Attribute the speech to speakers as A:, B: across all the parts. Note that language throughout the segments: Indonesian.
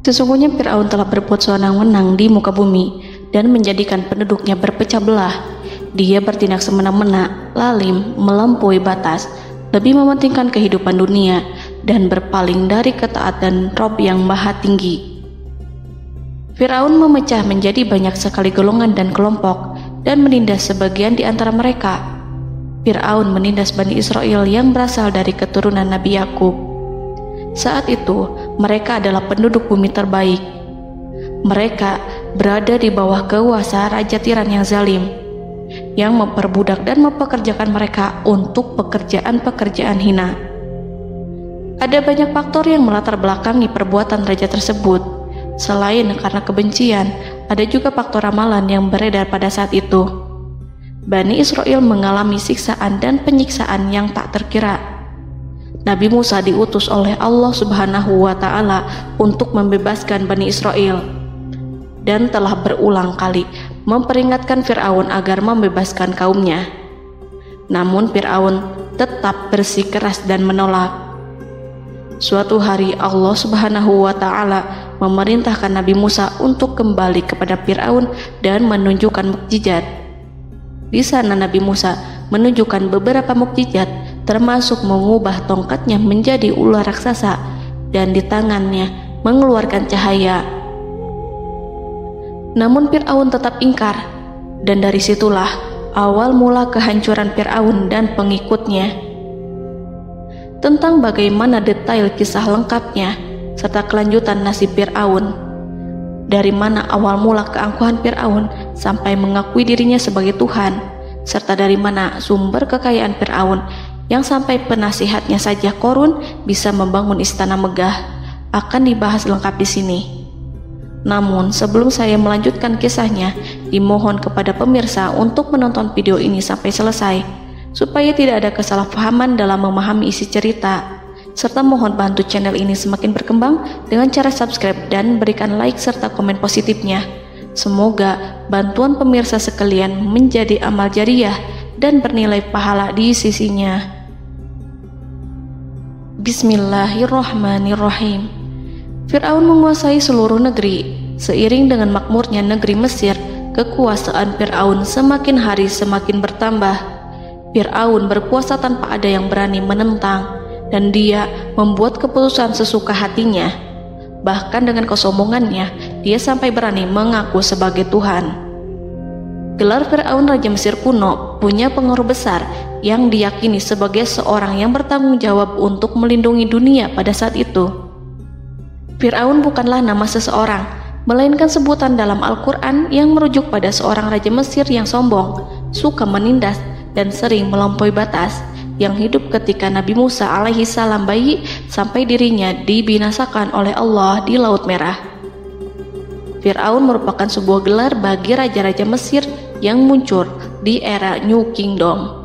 A: Sesungguhnya Fir'aun telah berbuat sewenang-wenang di muka bumi dan menjadikan penduduknya berpecah belah. Dia bertindak semena-mena, lalim, melampaui batas, lebih mementingkan kehidupan dunia dan berpaling dari ketaatan Rob yang Maha Tinggi. Fir'aun memecah menjadi banyak sekali golongan dan kelompok dan menindas sebagian di antara mereka. Fir'aun menindas Bani Israel yang berasal dari keturunan Nabi Yakub. Saat itu, mereka adalah penduduk bumi terbaik. Mereka berada di bawah kuasa Raja Tiran yang zalim, yang memperbudak dan mempekerjakan mereka untuk pekerjaan-pekerjaan hina. Ada banyak faktor yang melatar belakangi perbuatan raja tersebut. Selain karena kebencian, ada juga faktor ramalan yang beredar pada saat itu. Bani Israel mengalami siksaan dan penyiksaan yang tak terkira. Nabi Musa diutus oleh Allah Subhanahu wa Ta'ala untuk membebaskan Bani Israel dan telah berulang kali memperingatkan Fir'aun agar membebaskan kaumnya. Namun Fir'aun tetap bersikeras dan menolak. Suatu hari Allah Subhanahu wa Ta'ala memerintahkan Nabi Musa untuk kembali kepada Fir'aun dan menunjukkan mukjizat. Di sana Nabi Musa menunjukkan beberapa mukjizat, termasuk mengubah tongkatnya menjadi ular raksasa dan di tangannya mengeluarkan cahaya. Namun Fir'aun tetap ingkar, dan dari situlah awal mula kehancuran Fir'aun dan pengikutnya. Tentang bagaimana detail kisah lengkapnya serta kelanjutan nasib Fir'aun, dari mana awal mula keangkuhan Fir'aun sampai mengakui dirinya sebagai Tuhan, serta dari mana sumber kekayaan Fir'aun yang sampai penasihatnya saja Qorun bisa membangun istana megah, akan dibahas lengkap di sini. Namun sebelum saya melanjutkan kisahnya, dimohon kepada pemirsa untuk menonton video ini sampai selesai, supaya tidak ada kesalahpahaman dalam memahami isi cerita, serta mohon bantu channel ini semakin berkembang dengan cara subscribe dan berikan like serta komen positifnya. Semoga bantuan pemirsa sekalian menjadi amal jariah dan bernilai pahala di sisinya. Bismillahirrahmanirrahim. Fir'aun menguasai seluruh negeri. Seiring dengan makmurnya negeri Mesir, kekuasaan Fir'aun semakin hari semakin bertambah. Fir'aun berkuasa tanpa ada yang berani menentang, dan dia membuat keputusan sesuka hatinya. Bahkan dengan kesombongannya, dia sampai berani mengaku sebagai Tuhan. Gelar Fir'aun Raja Mesir kuno punya pengaruh besar yang diyakini sebagai seorang yang bertanggung jawab untuk melindungi dunia pada saat itu. Fir'aun bukanlah nama seseorang, melainkan sebutan dalam Al-Quran yang merujuk pada seorang Raja Mesir yang sombong, suka menindas, dan sering melampaui batas, yang hidup ketika Nabi Musa alaihi salam bayi sampai dirinya dibinasakan oleh Allah di Laut Merah. Fir'aun merupakan sebuah gelar bagi raja-raja Mesir yang muncul di era New Kingdom.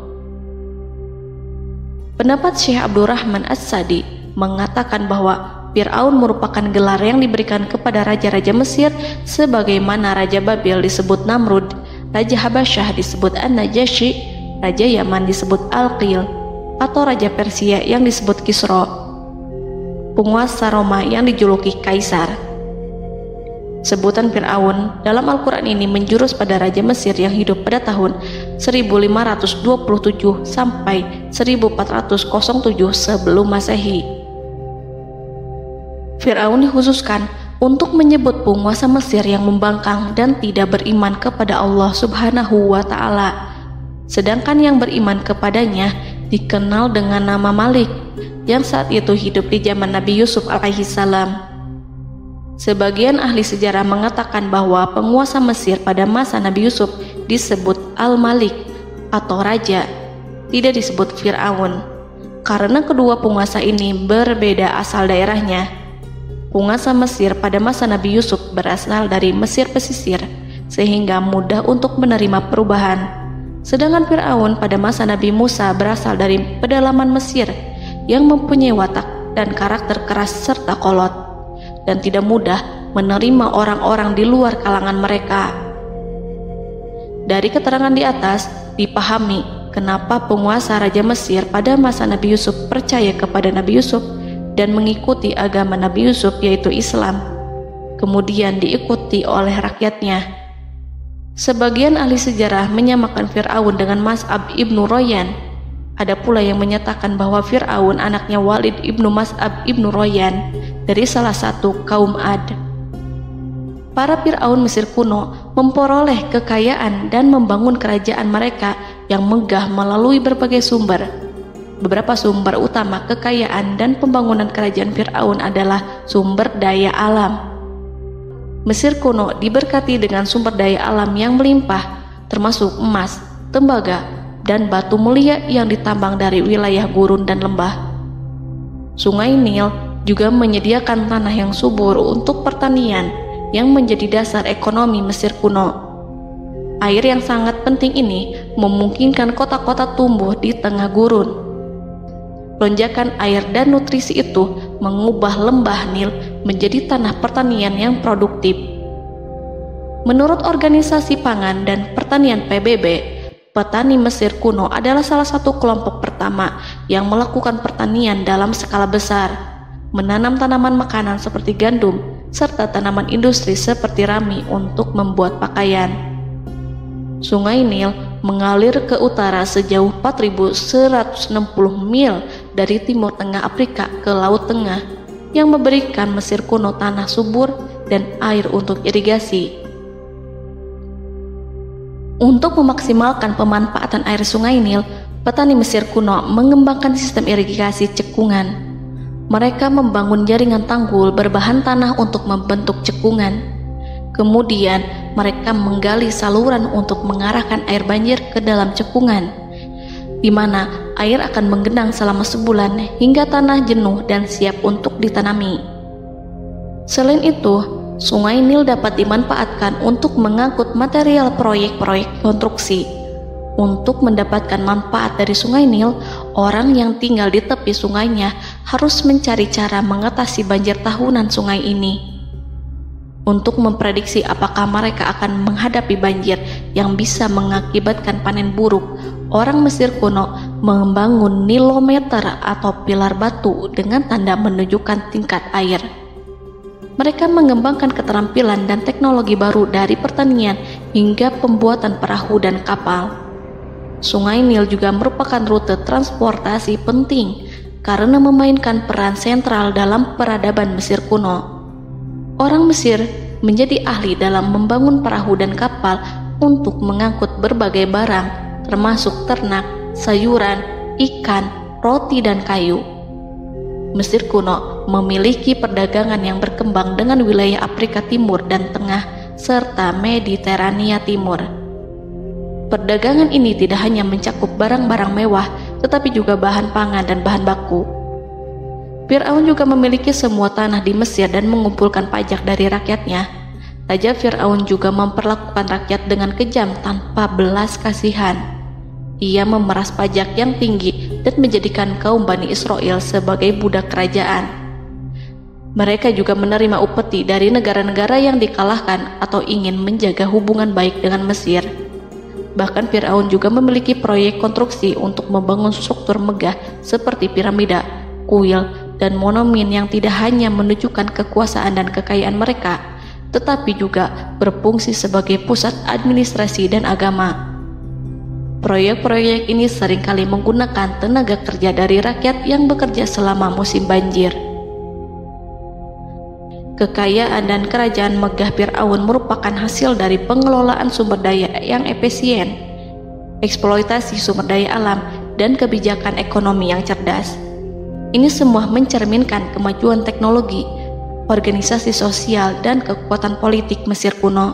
A: Pendapat Syekh Abdurrahman As-Sadi mengatakan bahwa Fir'aun merupakan gelar yang diberikan kepada raja-raja Mesir, sebagaimana Raja Babil disebut Namrud, Raja Habasyah disebut An-Najasyi, Raja Yaman disebut Al-Qil, atau Raja Persia yang disebut Kisra, penguasa Roma yang dijuluki Kaisar. Sebutan Fir'aun dalam Al-Quran ini menjurus pada Raja Mesir yang hidup pada tahun 1527 sampai 1407 sebelum Masehi. Fir'aun dikhususkan untuk menyebut penguasa Mesir yang membangkang dan tidak beriman kepada Allah Subhanahu wa Ta'ala, sedangkan yang beriman kepadanya dikenal dengan nama Malik, yang saat itu hidup di zaman Nabi Yusuf alaihi salam. Sebagian ahli sejarah mengatakan bahwa penguasa Mesir pada masa Nabi Yusuf disebut Al-Malik atau Raja, tidak disebut Fir'aun, karena kedua penguasa ini berbeda asal daerahnya. Penguasa Mesir pada masa Nabi Yusuf berasal dari Mesir pesisir, sehingga mudah untuk menerima perubahan. Sedangkan Fir'aun pada masa Nabi Musa berasal dari pedalaman Mesir yang mempunyai watak dan karakter keras serta kolot, dan tidak mudah menerima orang-orang di luar kalangan mereka. Dari keterangan di atas dipahami kenapa penguasa Raja Mesir pada masa Nabi Yusuf percaya kepada Nabi Yusuf dan mengikuti agama Nabi Yusuf, yaitu Islam. kemudian diikuti oleh rakyatnya. Sebagian ahli sejarah menyamakan Fir'aun dengan Mas'ab ibnu Royan. Ada pula yang menyatakan bahwa Fir'aun anaknya Walid ibnu Mas'ab ibnu Royan dari salah satu kaum Ad. Para Fir'aun Mesir kuno memperoleh kekayaan dan membangun kerajaan mereka yang megah melalui berbagai sumber. Beberapa sumber utama kekayaan dan pembangunan kerajaan Fir'aun adalah sumber daya alam. Mesir kuno diberkati dengan sumber daya alam yang melimpah, termasuk emas, tembaga, dan batu mulia yang ditambang dari wilayah gurun dan lembah. Sungai Nil juga menyediakan tanah yang subur untuk pertanian yang menjadi dasar ekonomi Mesir kuno. Air yang sangat penting ini memungkinkan kota-kota tumbuh di tengah gurun. Lonjakan air dan nutrisi itu mengubah lembah Nil menjadi tanah pertanian yang produktif. Menurut Organisasi Pangan dan Pertanian PBB, petani Mesir kuno adalah salah satu kelompok pertama yang melakukan pertanian dalam skala besar, menanam tanaman makanan seperti gandum, serta tanaman industri seperti rami untuk membuat pakaian. Sungai Nil mengalir ke utara sejauh 4.160 mil dari timur tengah Afrika ke Laut Tengah, yang memberikan Mesir kuno tanah subur dan air untuk irigasi. Untuk memaksimalkan pemanfaatan air Sungai Nil, petani Mesir kuno mengembangkan sistem irigasi cekungan. Mereka membangun jaringan tanggul berbahan tanah untuk membentuk cekungan. Kemudian mereka menggali saluran untuk mengarahkan air banjir ke dalam cekungan, di mana air akan menggenang selama sebulan hingga tanah jenuh dan siap untuk ditanami. Selain itu, Sungai Nil dapat dimanfaatkan untuk mengangkut material proyek-proyek konstruksi. Untuk mendapatkan manfaat dari Sungai Nil, orang yang tinggal di tepi sungainya harus mencari cara mengatasi banjir tahunan sungai ini. Untuk memprediksi apakah mereka akan menghadapi banjir yang bisa mengakibatkan panen buruk, orang Mesir kuno membangun nilometer atau pilar batu dengan tanda menunjukkan tingkat air. Mereka mengembangkan keterampilan dan teknologi baru dari pertanian hingga pembuatan perahu dan kapal. Sungai Nil juga merupakan rute transportasi penting karena memainkan peran sentral dalam peradaban Mesir kuno. Orang Mesir menjadi ahli dalam membangun perahu dan kapal untuk mengangkut berbagai barang, termasuk ternak, sayuran, ikan, roti, dan kayu. Mesir kuno memiliki perdagangan yang berkembang dengan wilayah Afrika Timur dan Tengah serta Mediterania Timur. Perdagangan ini tidak hanya mencakup barang-barang mewah, tetapi juga bahan pangan dan bahan baku. Fir'aun juga memiliki semua tanah di Mesir dan mengumpulkan pajak dari rakyatnya. Raja Fir'aun juga memperlakukan rakyat dengan kejam tanpa belas kasihan. Ia memeras pajak yang tinggi dan menjadikan kaum Bani Israel sebagai budak kerajaan. Mereka juga menerima upeti dari negara-negara yang dikalahkan atau ingin menjaga hubungan baik dengan Mesir. Bahkan Fir'aun juga memiliki proyek konstruksi untuk membangun struktur megah seperti piramida, kuil, dan monumen yang tidak hanya menunjukkan kekuasaan dan kekayaan mereka, tetapi juga berfungsi sebagai pusat administrasi dan agama. Proyek-proyek ini seringkali menggunakan tenaga kerja dari rakyat yang bekerja selama musim banjir. Kekayaan dan kerajaan megah Fir'aun merupakan hasil dari pengelolaan sumber daya yang efisien, eksploitasi sumber daya alam, dan kebijakan ekonomi yang cerdas. Ini semua mencerminkan kemajuan teknologi, organisasi sosial, dan kekuatan politik Mesir kuno.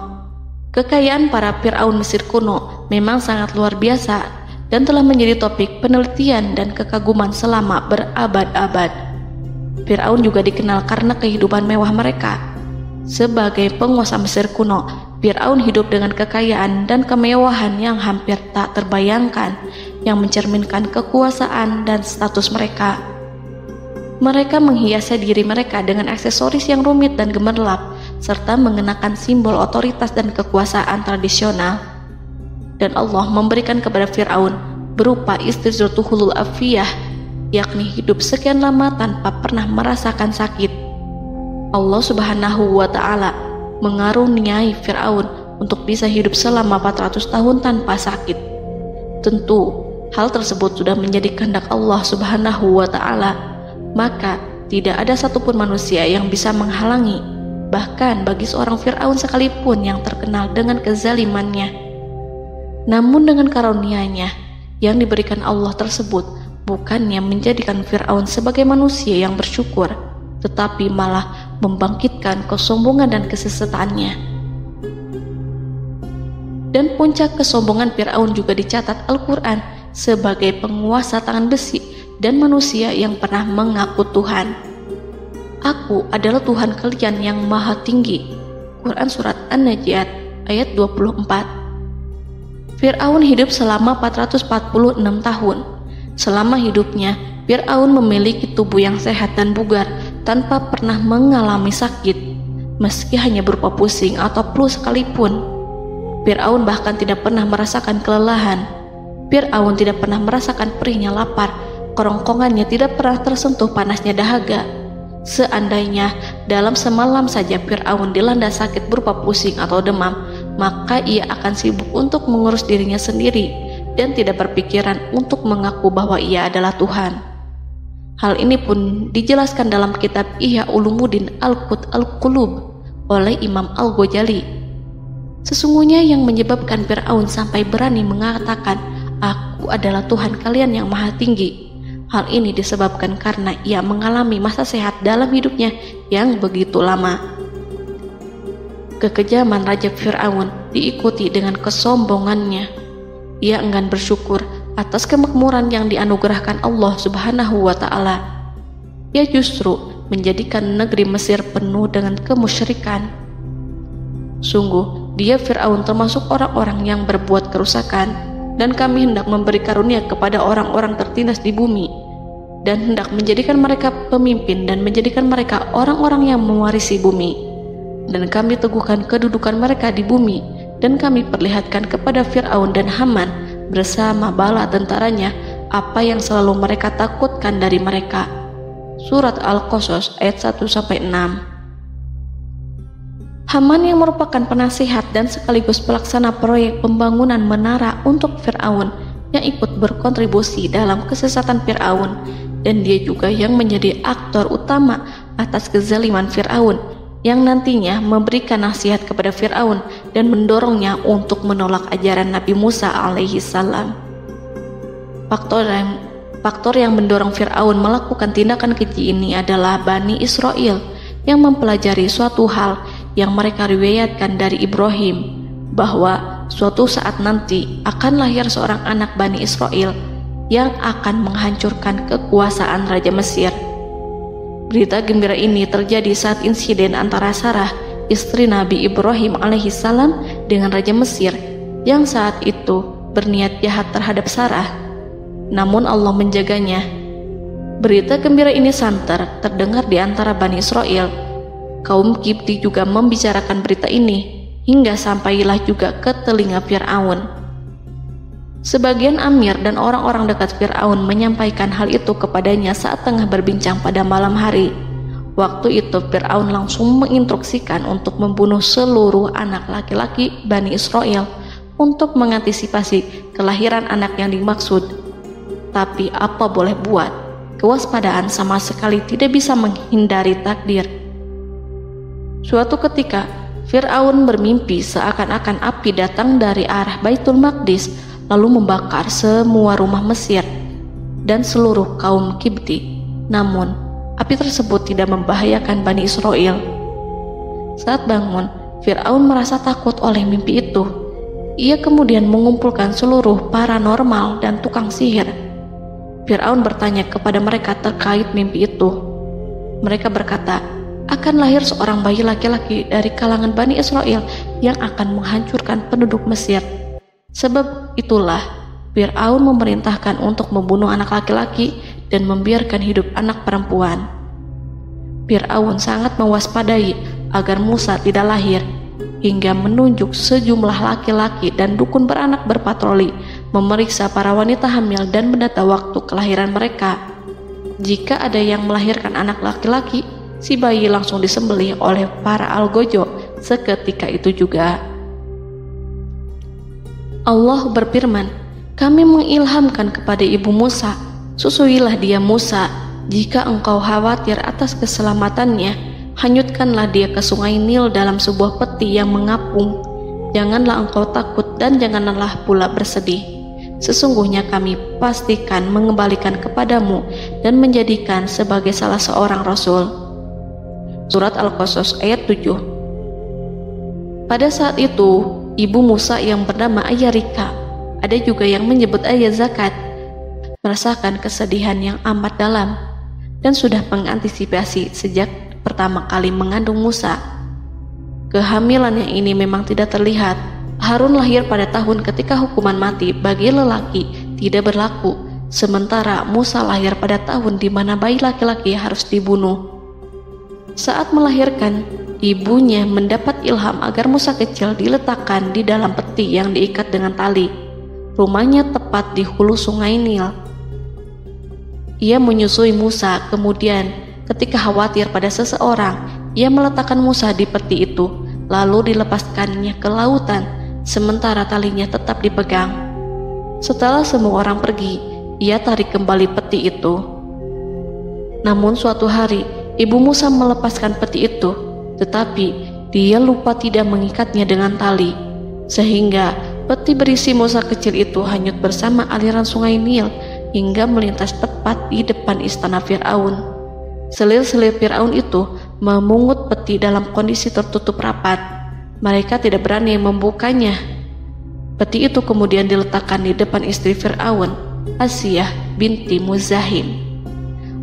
A: Kekayaan para Fir'aun Mesir kuno memang sangat luar biasa dan telah menjadi topik penelitian dan kekaguman selama berabad-abad. Fir'aun juga dikenal karena kehidupan mewah mereka. Sebagai penguasa Mesir kuno, Fir'aun hidup dengan kekayaan dan kemewahan yang hampir tak terbayangkan, yang mencerminkan kekuasaan dan status mereka. Mereka menghiasi diri mereka dengan aksesoris yang rumit dan gemerlap, serta mengenakan simbol otoritas dan kekuasaan tradisional. Dan Allah memberikan kepada Fir'aun berupa istidratuhul afiyah, yakni hidup sekian lama tanpa pernah merasakan sakit. Allah Subhanahu wa Ta'ala mengaruniai Fir'aun untuk bisa hidup selama 400 tahun tanpa sakit. Tentu hal tersebut sudah menjadi kehendak Allah Subhanahu wa Ta'ala, maka tidak ada satupun manusia yang bisa menghalangi, bahkan bagi seorang Fir'aun sekalipun yang terkenal dengan kezalimannya. Namun dengan karunia-Nya yang diberikan Allah tersebut bukannya menjadikan Fir'aun sebagai manusia yang bersyukur, tetapi malah membangkitkan kesombongan dan kesesataannya. Dan puncak kesombongan Fir'aun juga dicatat Al-Quran sebagai penguasa tangan besi dan manusia yang pernah mengaku Tuhan. Aku adalah Tuhan kalian yang maha tinggi. Quran Surat An-Najiat ayat 24. Fir'aun hidup selama 446 tahun. Selama hidupnya, Fir'aun memiliki tubuh yang sehat dan bugar tanpa pernah mengalami sakit, meski hanya berupa pusing atau flu sekalipun. Fir'aun bahkan tidak pernah merasakan kelelahan. Fir'aun tidak pernah merasakan perihnya lapar, kerongkongannya tidak pernah tersentuh panasnya dahaga. Seandainya dalam semalam saja Fir'aun dilanda sakit berupa pusing atau demam, maka ia akan sibuk untuk mengurus dirinya sendiri dan tidak berpikiran untuk mengaku bahwa ia adalah Tuhan. Hal ini pun dijelaskan dalam kitab Ihya Ulumuddin Al-Qut Al-Qulub oleh Imam Al-Ghazali. Sesungguhnya yang menyebabkan Fir'aun sampai berani mengatakan, "Aku adalah Tuhan kalian yang maha tinggi," hal ini disebabkan karena ia mengalami masa sehat dalam hidupnya yang begitu lama. Kekejaman Raja Fir'aun diikuti dengan kesombongannya. Ia enggan bersyukur atas kemakmuran yang dianugerahkan Allah Subhanahu wa Ta'ala. Ia justru menjadikan negeri Mesir penuh dengan kemusyrikan. Sungguh, dia Fir'aun termasuk orang-orang yang berbuat kerusakan, dan kami hendak memberi karunia kepada orang-orang tertindas di bumi, dan hendak menjadikan mereka pemimpin dan menjadikan mereka orang-orang yang mewarisi bumi. Dan kami teguhkan kedudukan mereka di bumi, dan kami perlihatkan kepada Fir'aun dan Haman bersama bala tentaranya apa yang selalu mereka takutkan dari mereka. Surat Al-Qasas ayat 1-6. Haman yang merupakan penasihat dan sekaligus pelaksana proyek pembangunan menara untuk Fir'aun yang ikut berkontribusi dalam kesesatan Fir'aun, dan dia juga yang menjadi aktor utama atas kezaliman Fir'aun yang nantinya memberikan nasihat kepada Fir'aun dan mendorongnya untuk menolak ajaran Nabi Musa alaihi salam. Faktor yang mendorong Fir'aun melakukan tindakan keji ini adalah Bani Israel yang mempelajari suatu hal yang mereka riwayatkan dari Ibrahim, bahwa suatu saat nanti akan lahir seorang anak Bani Israel yang akan menghancurkan kekuasaan Raja Mesir. Berita gembira ini terjadi saat insiden antara Sarah, istri Nabi Ibrahim alaihissalam, dengan Raja Mesir yang saat itu berniat jahat terhadap Sarah. Namun Allah menjaganya. Berita gembira ini santer terdengar di antara Bani Israel. Kaum Kipti juga membicarakan berita ini, hingga sampailah juga ke telinga Fir'aun. Sebagian amir dan orang-orang dekat Fir'aun menyampaikan hal itu kepadanya saat tengah berbincang pada malam hari. Waktu itu Fir'aun langsung menginstruksikan untuk membunuh seluruh anak laki-laki Bani Israel untuk mengantisipasi kelahiran anak yang dimaksud. Tapi apa boleh buat, kewaspadaan sama sekali tidak bisa menghindari takdir. Suatu ketika Fir'aun bermimpi seakan-akan api datang dari arah Baitul Maqdis lalu membakar semua rumah Mesir dan seluruh kaum Kipti. Namun, api tersebut tidak membahayakan Bani Israel. Saat bangun, Fir'aun merasa takut oleh mimpi itu. Ia kemudian mengumpulkan seluruh paranormal dan tukang sihir. Fir'aun bertanya kepada mereka terkait mimpi itu. Mereka berkata, akan lahir seorang bayi laki-laki dari kalangan Bani Israel yang akan menghancurkan penduduk Mesir. Sebab itulah Fir'aun memerintahkan untuk membunuh anak laki-laki dan membiarkan hidup anak perempuan. Fir'aun sangat mewaspadai agar Musa tidak lahir, hingga menunjuk sejumlah laki-laki dan dukun beranak berpatroli memeriksa para wanita hamil dan mendata waktu kelahiran mereka. Jika ada yang melahirkan anak laki-laki, si bayi langsung disembelih oleh para algojo seketika itu juga. Allah berfirman, kami mengilhamkan kepada ibu Musa, susuilah dia Musa, jika engkau khawatir atas keselamatannya, hanyutkanlah dia ke sungai Nil dalam sebuah peti yang mengapung. Janganlah engkau takut dan janganlah pula bersedih. Sesungguhnya kami pastikan mengembalikan kepadamu dan menjadikan sebagai salah seorang rasul. Surat Al-Qasas ayat 7. Pada saat itu, ibu Musa yang bernama Ayarika, ada juga yang menyebut Ayah Zakat, merasakan kesedihan yang amat dalam dan sudah mengantisipasi sejak pertama kali mengandung Musa. Kehamilannya ini memang tidak terlihat. Harun lahir pada tahun ketika hukuman mati bagi lelaki tidak berlaku, sementara Musa lahir pada tahun di mana bayi laki-laki harus dibunuh. Saat melahirkan, ibunya mendapat ilham agar Musa kecil diletakkan di dalam peti yang diikat dengan tali. Rumahnya tepat di hulu sungai Nil. Ia menyusui Musa, kemudian ketika khawatir pada seseorang, ia meletakkan Musa di peti itu, lalu dilepaskannya ke lautan, sementara talinya tetap dipegang. Setelah semua orang pergi, ia tarik kembali peti itu. Namun suatu hari, ibu Musa melepaskan peti itu, tetapi dia lupa tidak mengikatnya dengan tali, sehingga peti berisi Musa kecil itu hanyut bersama aliran sungai Nil hingga melintas tepat di depan istana Fir'aun. Selir-selir Fir'aun itu memungut peti dalam kondisi tertutup rapat. Mereka tidak berani membukanya. Peti itu kemudian diletakkan di depan istri Fir'aun, Asiyah binti Muzahim.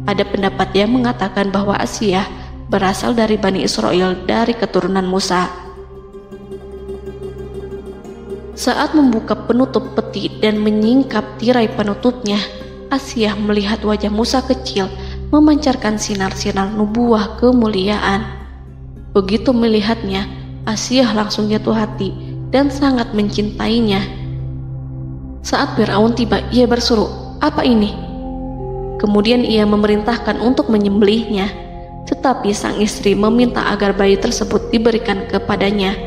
A: Ada pendapat yang mengatakan bahwa Asiyah berasal dari Bani Israel dari keturunan Musa. Saat membuka penutup peti dan menyingkap tirai penutupnya, Asiyah melihat wajah Musa kecil memancarkan sinar-sinar nubuah kemuliaan. Begitu melihatnya, Asiyah langsung jatuh hati dan sangat mencintainya. Saat Fir'aun tiba, ia berseru, "Apa ini?" Kemudian ia memerintahkan untuk menyembelihnya, tetapi sang istri meminta agar bayi tersebut diberikan kepadanya.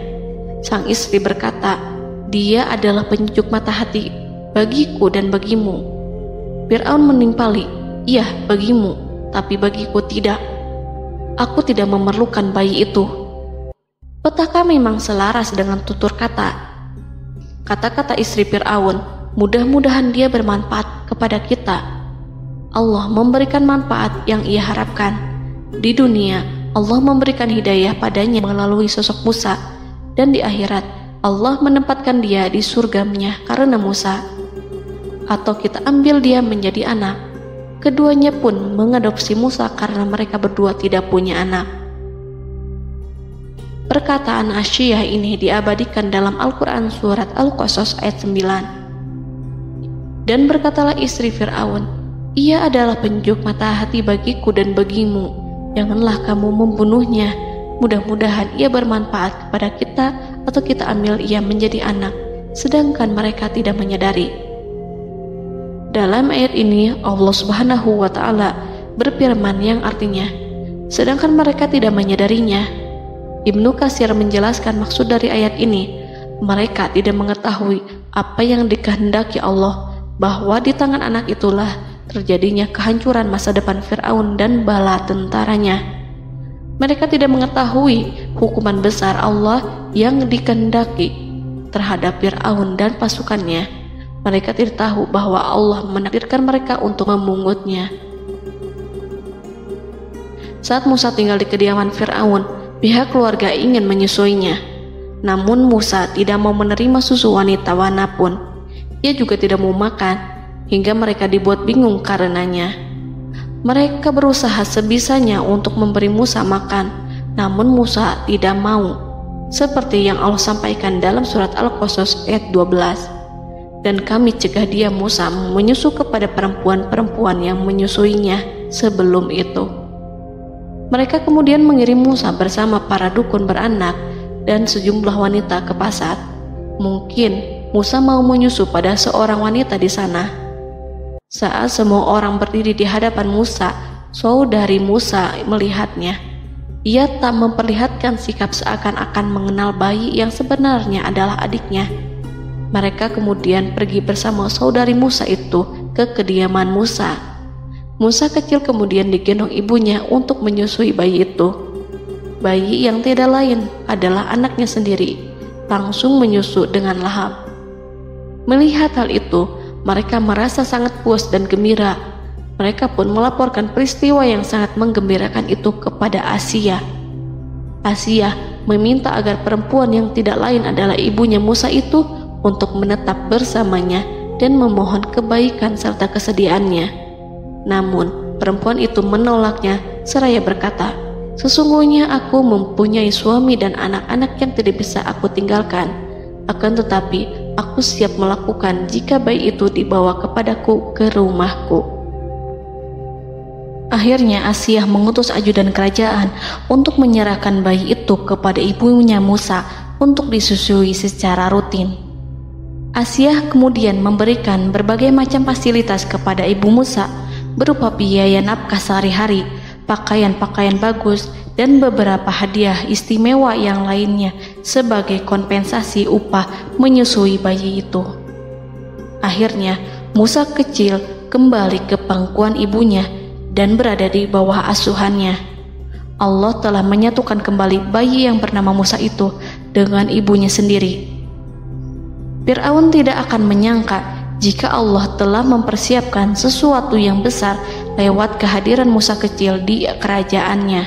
A: Sang istri berkata, "Dia adalah penyejuk mata hati bagiku dan bagimu." Fir'aun menimpali, "Iya, bagimu, tapi bagiku tidak. Aku tidak memerlukan bayi itu." Petaka memang selaras dengan tutur kata. Kata-kata istri Fir'aun, mudah-mudahan dia bermanfaat kepada kita. Allah memberikan manfaat yang ia harapkan. Di dunia, Allah memberikan hidayah padanya melalui sosok Musa, dan di akhirat, Allah menempatkan dia di surganya karena Musa. Atau kita ambil dia menjadi anak. Keduanya pun mengadopsi Musa karena mereka berdua tidak punya anak. Perkataan Asiyah ini diabadikan dalam Al-Quran surat Al-Qasas ayat 9. Dan berkatalah istri Fir'aun, "Ia adalah penyejuk mata hati bagiku dan bagimu. Janganlah kamu membunuhnya. Mudah-mudahan ia bermanfaat kepada kita, atau kita ambil ia menjadi anak, sedangkan mereka tidak menyadari." Dalam ayat ini Allah Subhanahu wa Ta'ala berfirman yang artinya, sedangkan mereka tidak menyadarinya. Ibnu Katsir menjelaskan maksud dari ayat ini, mereka tidak mengetahui apa yang dikehendaki Allah, bahwa di tangan anak itulah terjadinya kehancuran masa depan Fir'aun dan bala tentaranya. Mereka tidak mengetahui hukuman besar Allah yang dikehendaki terhadap Fir'aun dan pasukannya. Mereka tidak tahu bahwa Allah menakdirkan mereka untuk memungutnya. Saat Musa tinggal di kediaman Fir'aun, pihak keluarga ingin menyusuinya. Namun Musa tidak mau menerima susu wanita manapun. Ia juga tidak mau makan, hingga mereka dibuat bingung karenanya. Mereka berusaha sebisanya untuk memberi Musa makan, namun Musa tidak mau. Seperti yang Allah sampaikan dalam surat Al-Qasas ayat 12. Dan kami cegah dia Musa menyusu kepada perempuan-perempuan yang menyusuinya sebelum itu. Mereka kemudian mengirim Musa bersama para dukun beranak dan sejumlah wanita ke pasar. Mungkin Musa mau menyusu pada seorang wanita di sana. Saat semua orang berdiri di hadapan Musa, saudari Musa melihatnya. Ia tak memperlihatkan sikap seakan-akan mengenal bayi yang sebenarnya adalah adiknya. Mereka kemudian pergi bersama saudari Musa itu ke kediaman Musa. Musa kecil kemudian digendong ibunya untuk menyusui bayi itu. Bayi yang tidak lain adalah anaknya sendiri, langsung menyusu dengan lahap. Melihat hal itu, mereka merasa sangat puas dan gembira. Mereka pun melaporkan peristiwa yang sangat menggembirakan itu kepada Asia. Asia meminta agar perempuan yang tidak lain adalah ibunya Musa itu untuk menetap bersamanya dan memohon kebaikan serta kesediaannya. Namun, perempuan itu menolaknya seraya berkata, "Sesungguhnya aku mempunyai suami dan anak-anak yang tidak bisa aku tinggalkan. Akan tetapi, aku siap melakukan jika bayi itu dibawa kepadaku ke rumahku." Akhirnya Asia mengutus ajudan kerajaan untuk menyerahkan bayi itu kepada ibunya Musa untuk disusui secara rutin. Asia kemudian memberikan berbagai macam fasilitas kepada ibu Musa, berupa biaya nafkah sehari-hari, pakaian-pakaian bagus, dan beberapa hadiah istimewa yang lainnya sebagai kompensasi upah menyusui bayi itu. Akhirnya, Musa kecil kembali ke pangkuan ibunya dan berada di bawah asuhannya. Allah telah menyatukan kembali bayi yang bernama Musa itu dengan ibunya sendiri. Fir'aun tidak akan menyangka jika Allah telah mempersiapkan sesuatu yang besar lewat kehadiran Musa kecil di kerajaannya.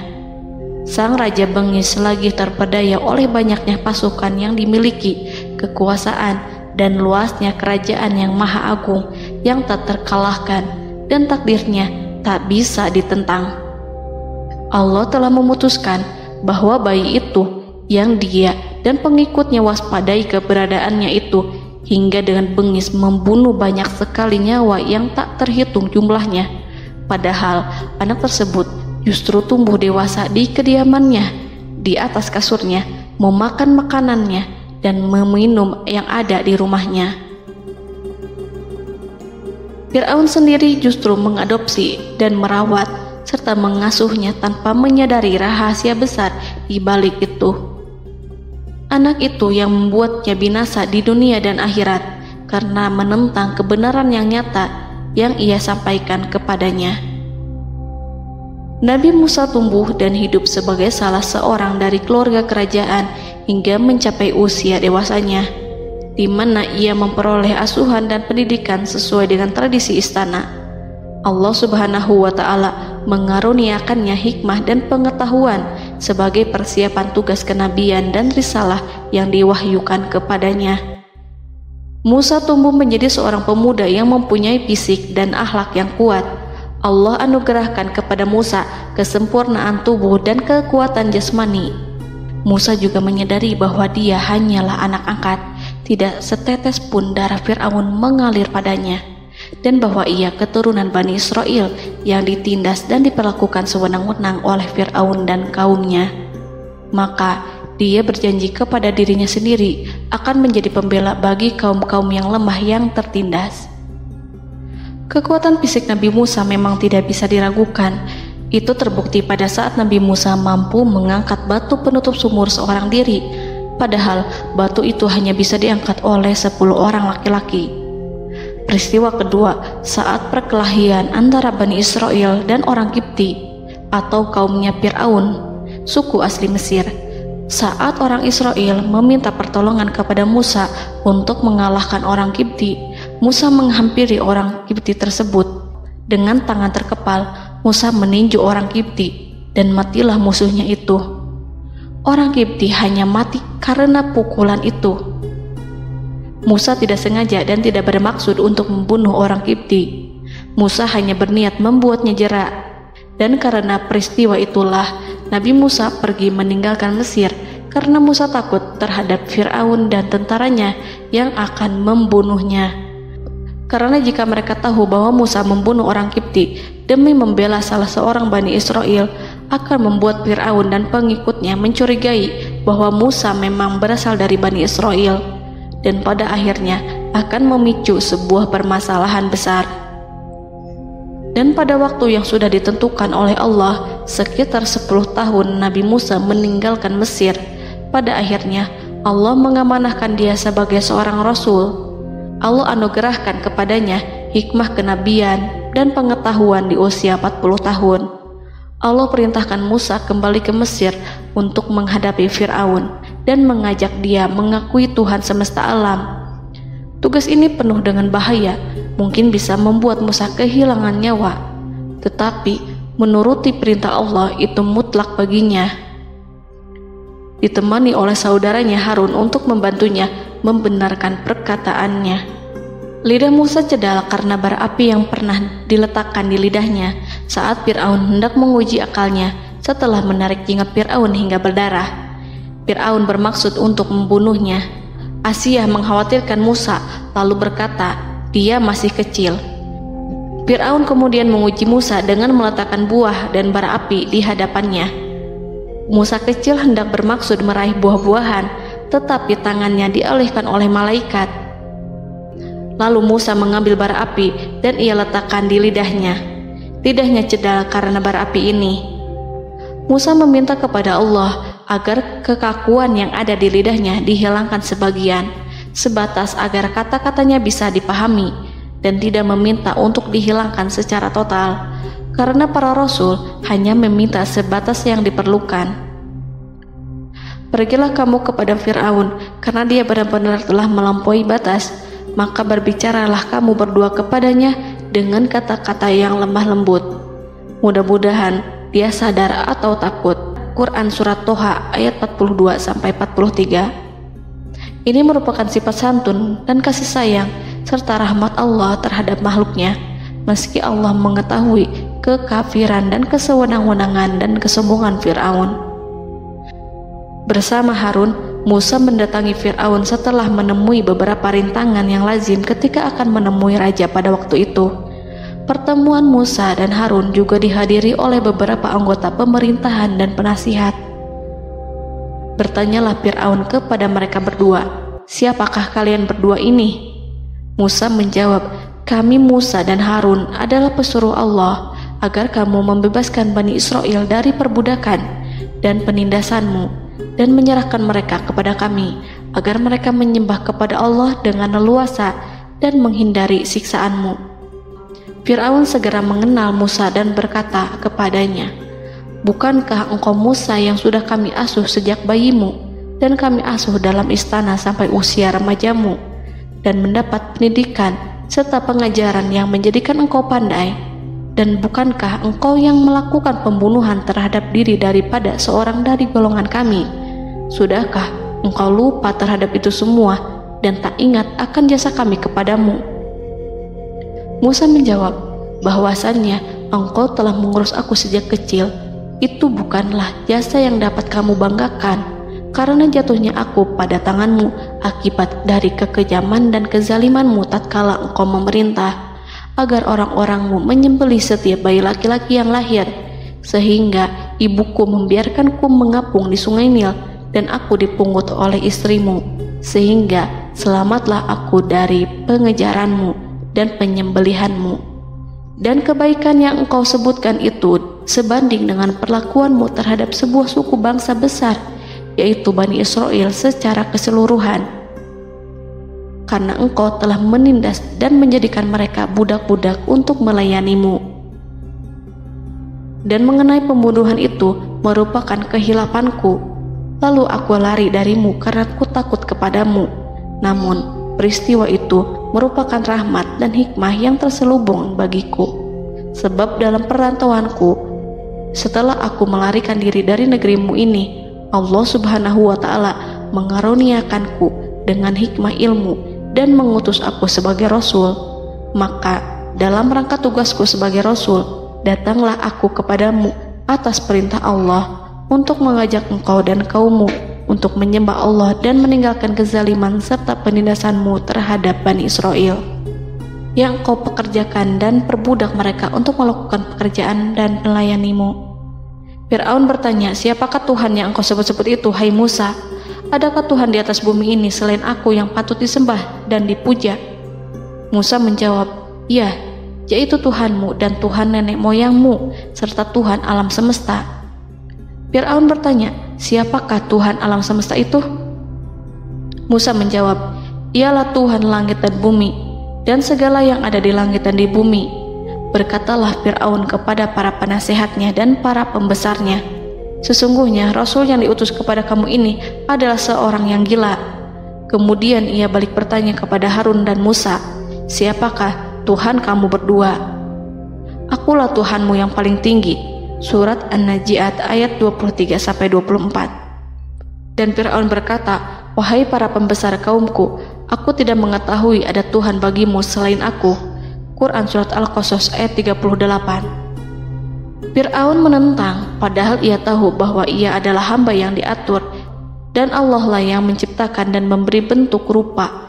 A: Sang raja bengis lagi terpedaya oleh banyaknya pasukan yang dimiliki, kekuasaan, dan luasnya kerajaan yang maha agung yang tak terkalahkan, dan takdirnya tak bisa ditentang. Allah telah memutuskan bahwa bayi itu yang dia dan pengikutnya waspadai keberadaannya itu hingga dengan bengis membunuh banyak sekali nyawa yang tak terhitung jumlahnya. Padahal anak tersebut justru tumbuh dewasa di kediamannya, di atas kasurnya, memakan makanannya, dan meminum yang ada di rumahnya. Fir'aun sendiri justru mengadopsi dan merawat serta mengasuhnya tanpa menyadari rahasia besar di balik itu. Anak itu yang membuatnya binasa di dunia dan akhirat karena menentang kebenaran yang nyata yang ia sampaikan kepadanya. Nabi Musa tumbuh dan hidup sebagai salah seorang dari keluarga kerajaan hingga mencapai usia dewasanya, di mana ia memperoleh asuhan dan pendidikan sesuai dengan tradisi istana. Allah Subhanahu wa Ta'ala mengaruniakannya hikmah dan pengetahuan sebagai persiapan tugas kenabian dan risalah yang diwahyukan kepadanya. Musa tumbuh menjadi seorang pemuda yang mempunyai fisik dan akhlak yang kuat. Allah anugerahkan kepada Musa kesempurnaan tubuh dan kekuatan jasmani. Musa juga menyadari bahwa dia hanyalah anak angkat, tidak setetes pun darah Fir'aun mengalir padanya, dan bahwa ia keturunan Bani Israel yang ditindas dan diperlakukan sewenang-wenang oleh Fir'aun dan kaumnya. Maka dia berjanji kepada dirinya sendiri akan menjadi pembela bagi kaum-kaum yang lemah yang tertindas. Kekuatan fisik Nabi Musa memang tidak bisa diragukan. Itu terbukti pada saat Nabi Musa mampu mengangkat batu penutup sumur seorang diri, padahal batu itu hanya bisa diangkat oleh 10 orang laki-laki. Peristiwa kedua saat perkelahian antara Bani Israel dan orang Kipti atau kaumnya Fir'aun, suku asli Mesir. Saat orang Israel meminta pertolongan kepada Musa untuk mengalahkan orang Kipti, Musa menghampiri orang Kipti tersebut. Dengan tangan terkepal, Musa meninju orang Kipti dan matilah musuhnya itu. Orang Kipti hanya mati karena pukulan itu. Musa tidak sengaja dan tidak bermaksud untuk membunuh orang Kipti. Musa hanya berniat membuatnya jera. Dan karena peristiwa itulah Nabi Musa pergi meninggalkan Mesir karena Musa takut terhadap Fir'aun dan tentaranya yang akan membunuhnya. Karena jika mereka tahu bahwa Musa membunuh orang Kipti demi membela salah seorang Bani Israel, akan membuat Fir'aun dan pengikutnya mencurigai bahwa Musa memang berasal dari Bani Israel, dan pada akhirnya akan memicu sebuah permasalahan besar. Dan pada waktu yang sudah ditentukan oleh Allah, sekitar 10 tahun Nabi Musa meninggalkan Mesir. Pada akhirnya Allah mengamanahkan dia sebagai seorang rasul. Allah anugerahkan kepadanya hikmah kenabian dan pengetahuan di usia 40 tahun. Allah perintahkan Musa kembali ke Mesir untuk menghadapi Fir'aun dan mengajak dia mengakui Tuhan semesta alam. Tugas ini penuh dengan bahaya, mungkin bisa membuat Musa kehilangan nyawa, tetapi menuruti perintah Allah itu mutlak baginya. Ditemani oleh saudaranya Harun untuk membantunya membenarkan perkataannya. Lidah Musa cedal karena bara api yang pernah diletakkan di lidahnya saat Fir'aun hendak menguji akalnya setelah menarik jingat Fir'aun hingga berdarah. Fir'aun bermaksud untuk membunuhnya. Asyah mengkhawatirkan Musa lalu berkata, dia masih kecil. Fir'aun kemudian menguji Musa dengan meletakkan buah dan bara api di hadapannya. Musa kecil hendak bermaksud meraih buah-buahan, tetapi tangannya dialihkan oleh malaikat. Lalu Musa mengambil bara api dan ia letakkan di lidahnya. Lidahnya cedal karena bara api ini. Musa meminta kepada Allah agar kekakuan yang ada di lidahnya dihilangkan sebagian, sebatas agar kata-katanya bisa dipahami, dan tidak meminta untuk dihilangkan secara total, karena para rasul hanya meminta sebatas yang diperlukan. Pergilah kamu kepada Fir'aun, karena dia benar-benar telah melampaui batas, maka berbicaralah kamu berdua kepadanya dengan kata-kata yang lemah lembut. Mudah-mudahan dia sadar atau takut. Quran Surat Toha ayat 42-43. Ini merupakan sifat santun dan kasih sayang serta rahmat Allah terhadap makhluknya, meski Allah mengetahui kekafiran dan kesewenang-wenangan dan kesombongan Fir'aun. Bersama Harun, Musa mendatangi Fir'aun setelah menemui beberapa rintangan yang lazim ketika akan menemui raja pada waktu itu. Pertemuan Musa dan Harun juga dihadiri oleh beberapa anggota pemerintahan dan penasihat. Bertanyalah Fir'aun kepada mereka berdua, siapakah kalian berdua ini? Musa menjawab, kami Musa dan Harun adalah pesuruh Allah agar kamu membebaskan Bani Israel dari perbudakan dan penindasanmu dan menyerahkan mereka kepada kami agar mereka menyembah kepada Allah dengan leluasa dan menghindari siksaanmu. Fir'aun segera mengenal Musa dan berkata kepadanya, bukankah engkau Musa yang sudah kami asuh sejak bayimu dan kami asuh dalam istana sampai usia remajamu dan mendapat pendidikan serta pengajaran yang menjadikan engkau pandai? Dan bukankah engkau yang melakukan pembunuhan terhadap diri daripada seorang dari golongan kami? Sudahkah engkau lupa terhadap itu semua dan tak ingat akan jasa kami kepadamu? Musa menjawab, bahwasannya engkau telah mengurus aku sejak kecil. Itu bukanlah jasa yang dapat kamu banggakan, karena jatuhnya aku pada tanganmu akibat dari kekejaman dan kezalimanmu tatkala engkau memerintah agar orang-orangmu menyembelih setiap bayi laki-laki yang lahir, sehingga ibuku membiarkanku mengapung di sungai Nil dan aku dipungut oleh istrimu, sehingga selamatlah aku dari pengejaranmu dan penyembelihanmu. Dan kebaikan yang engkau sebutkan itu sebanding dengan perlakuanmu terhadap sebuah suku bangsa besar, yaitu Bani Israel secara keseluruhan, karena engkau telah menindas dan menjadikan mereka budak-budak untuk melayanimu. Dan mengenai pembunuhan itu merupakan kehilafanku, lalu aku lari darimu karena aku takut kepadamu. Namun peristiwa itu merupakan rahmat dan hikmah yang terselubung bagiku, sebab dalam perantauanku setelah aku melarikan diri dari negerimu ini, Allah Subhanahu wa Ta'ala mengaruniakanku dengan hikmah ilmu dan mengutus aku sebagai rasul. Maka dalam rangka tugasku sebagai rasul, datanglah aku kepadamu atas perintah Allah untuk mengajak engkau dan kaummu untuk menyembah Allah dan meninggalkan kezaliman serta penindasanmu terhadap Bani Israel yang kau pekerjakan dan perbudak mereka untuk melakukan pekerjaan dan melayanimu. Fir'aun bertanya, siapakah Tuhan yang engkau sebut-sebut itu, hai Musa? Adakah Tuhan di atas bumi ini selain aku yang patut disembah dan dipuja? Musa menjawab, ya, yaitu Tuhanmu dan Tuhan nenek moyangmu, serta Tuhan alam semesta. Fir'aun bertanya, siapakah Tuhan alam semesta itu? Musa menjawab, ialah Tuhan langit dan bumi, dan segala yang ada di langit dan di bumi. Berkatalah Fir'aun kepada para penasehatnya dan para pembesarnya, sesungguhnya Rasul yang diutus kepada kamu ini adalah seorang yang gila. Kemudian ia balik bertanya kepada Harun dan Musa, siapakah Tuhan kamu berdua? Akulah Tuhanmu yang paling tinggi. Surat An-Najiat ayat 23-24. Dan Fir'aun berkata, wahai para pembesar kaumku, aku tidak mengetahui ada Tuhan bagimu selain aku. Quran Surat Al-Qasas ayat 38. Fir'aun menentang, padahal ia tahu bahwa ia adalah hamba yang diatur, dan Allah lah yang menciptakan dan memberi bentuk rupa.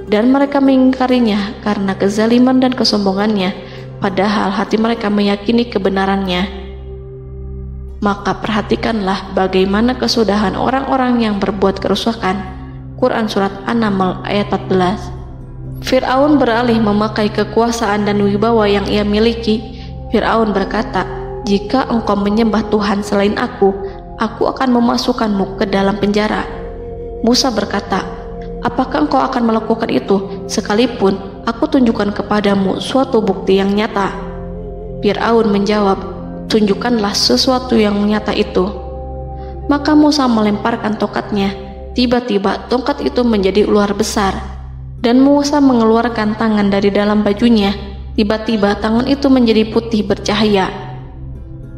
A: Dan mereka mengingkarinya karena kezaliman dan kesombongannya, padahal hati mereka meyakini kebenarannya. Maka perhatikanlah bagaimana kesudahan orang-orang yang berbuat kerusakan. Quran Surat An-Naml ayat 14. Fir'aun beralih memakai kekuasaan dan wibawa yang ia miliki. Fir'aun berkata, jika engkau menyembah Tuhan selain aku akan memasukkanmu ke dalam penjara. Musa berkata, apakah engkau akan melakukan itu sekalipun aku tunjukkan kepadamu suatu bukti yang nyata? Fir'aun menjawab, tunjukkanlah sesuatu yang nyata itu. Maka Musa melemparkan tongkatnya. Tiba-tiba tongkat itu menjadi ular besar, dan Musa mengeluarkan tangan dari dalam bajunya. Tiba-tiba tangan itu menjadi putih bercahaya.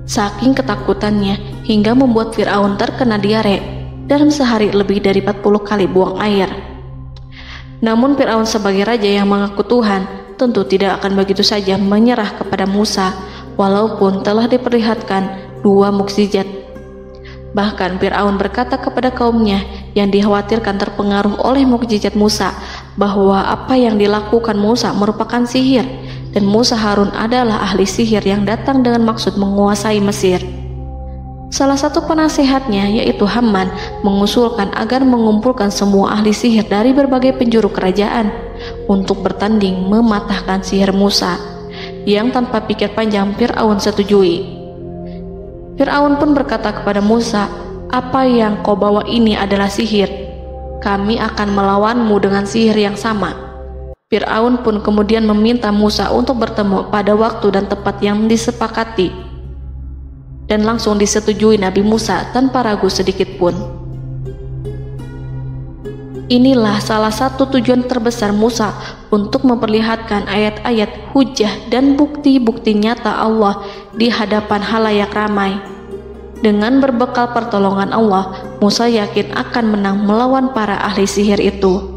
A: Saking ketakutannya hingga membuat Fir'aun terkena diare. Dalam sehari lebih dari 40 kali buang air. Namun Fir'aun sebagai raja yang mengaku Tuhan tentu tidak akan begitu saja menyerah kepada Musa, walaupun telah diperlihatkan 2 mukjizat. Bahkan Fir'aun berkata kepada kaumnya yang dikhawatirkan terpengaruh oleh mukjizat Musa, bahwa apa yang dilakukan Musa merupakan sihir, dan Musa Harun adalah ahli sihir yang datang dengan maksud menguasai Mesir. Salah satu penasehatnya, yaitu Haman, mengusulkan agar mengumpulkan semua ahli sihir dari berbagai penjuru kerajaan untuk bertanding mematahkan sihir Musa, yang tanpa pikir panjang Fir'aun setujui. Fir'aun pun berkata kepada Musa, apa yang kau bawa ini adalah sihir. Kami akan melawanmu dengan sihir yang sama. Fir'aun pun kemudian meminta Musa untuk bertemu pada waktu dan tempat yang disepakati, dan langsung disetujui Nabi Musa tanpa ragu sedikit pun. Inilah salah satu tujuan terbesar Musa untuk memperlihatkan ayat-ayat hujah dan bukti-bukti nyata Allah di hadapan halayak ramai. Dengan berbekal pertolongan Allah, Musa yakin akan menang melawan para ahli sihir itu.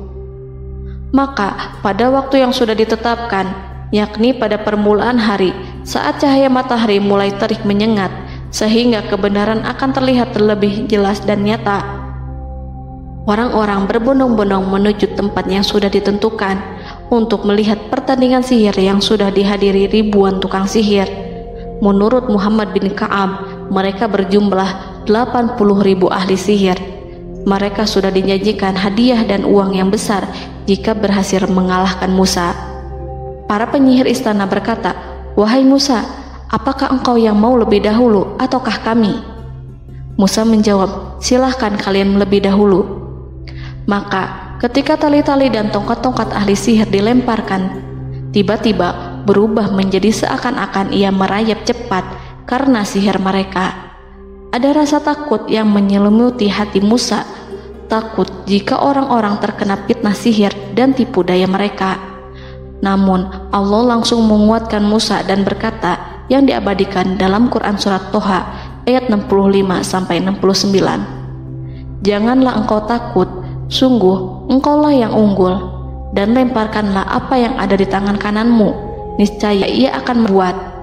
A: Maka pada waktu yang sudah ditetapkan, yakni pada permulaan hari, saat cahaya matahari mulai terik menyengat, sehingga kebenaran akan terlihat terlebih jelas dan nyata, orang-orang berbondong-bondong menuju tempat yang sudah ditentukan untuk melihat pertandingan sihir yang sudah dihadiri ribuan tukang sihir. Menurut Muhammad bin Ka'ab, mereka berjumlah 80.000 ahli sihir. Mereka sudah dijanjikan hadiah dan uang yang besar jika berhasil mengalahkan Musa. Para penyihir istana berkata, wahai Musa, apakah engkau yang mau lebih dahulu ataukah kami? Musa menjawab, silahkan kalian lebih dahulu. Maka ketika tali-tali dan tongkat-tongkat ahli sihir dilemparkan, tiba-tiba berubah menjadi seakan-akan ia merayap cepat karena sihir mereka. Ada rasa takut yang menyelimuti hati Musa, takut jika orang-orang terkena fitnah sihir dan tipu daya mereka. Namun Allah langsung menguatkan Musa dan berkata, yang diabadikan dalam Quran Surat Toha ayat 65-69. Janganlah engkau takut, sungguh engkaulah yang unggul, dan lemparkanlah apa yang ada di tangan kananmu, niscaya ia akan membuat.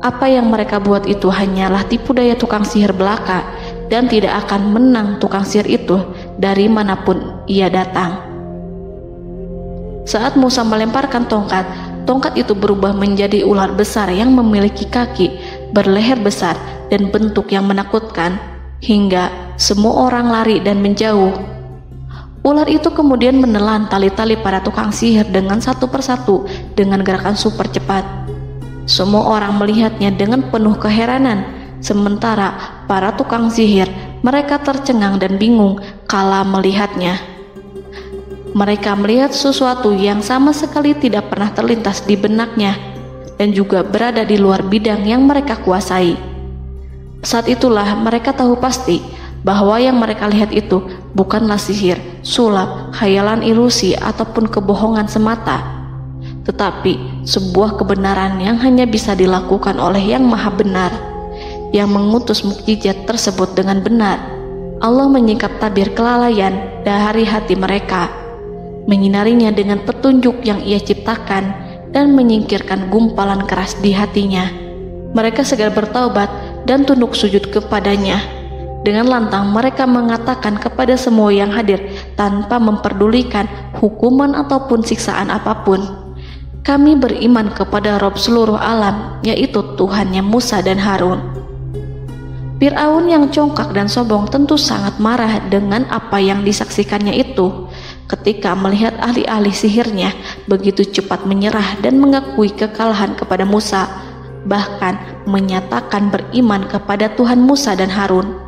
A: Apa yang mereka buat itu hanyalah tipu daya tukang sihir belaka, dan tidak akan menang tukang sihir itu dari manapun ia datang. Saat Musa melemparkan tongkat, tongkat itu berubah menjadi ular besar yang memiliki kaki, berleher besar, dan bentuk yang menakutkan, hingga semua orang lari dan menjauh. Ular itu kemudian menelan tali-tali para tukang sihir dengan satu persatu dengan gerakan super cepat. Semua orang melihatnya dengan penuh keheranan, sementara para tukang sihir mereka tercengang dan bingung kala melihatnya. Mereka melihat sesuatu yang sama sekali tidak pernah terlintas di benaknya dan juga berada di luar bidang yang mereka kuasai. Saat itulah mereka tahu pasti bahwa yang mereka lihat itu bukanlah sihir, sulap, khayalan ilusi ataupun kebohongan semata, tetapi sebuah kebenaran yang hanya bisa dilakukan oleh Yang Maha Benar, yang mengutus mukjizat tersebut dengan benar. Allah menyingkap tabir kelalaian dari hati mereka, menyinarinya dengan petunjuk yang Ia ciptakan dan menyingkirkan gumpalan keras di hatinya. Mereka segera bertaubat dan tunduk sujud kepadanya. Dengan lantang mereka mengatakan kepada semua yang hadir tanpa memperdulikan hukuman ataupun siksaan apapun, "Kami beriman kepada Rob seluruh alam, yaitu Tuhannya Musa dan Harun." Fir'aun yang congkak dan sombong tentu sangat marah dengan apa yang disaksikannya itu. Ketika melihat ahli-ahli sihirnya begitu cepat menyerah dan mengakui kekalahan kepada Musa, bahkan menyatakan beriman kepada Tuhan Musa dan Harun.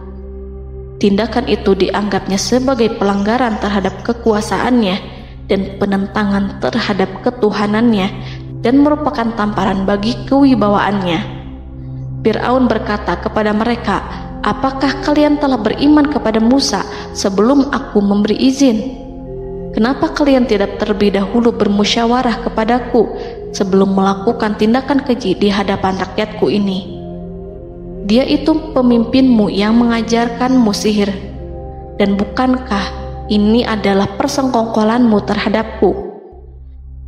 A: Tindakan itu dianggapnya sebagai pelanggaran terhadap kekuasaannya dan penentangan terhadap ketuhanannya dan merupakan tamparan bagi kewibawaannya. Fir'aun berkata kepada mereka, "Apakah kalian telah beriman kepada Musa sebelum aku memberi izin? Kenapa kalian tidak terlebih dahulu bermusyawarah kepadaku sebelum melakukan tindakan keji di hadapan rakyatku ini? Dia itu pemimpinmu yang mengajarkanmu sihir, dan bukankah ini adalah persengkongkolanmu terhadapku?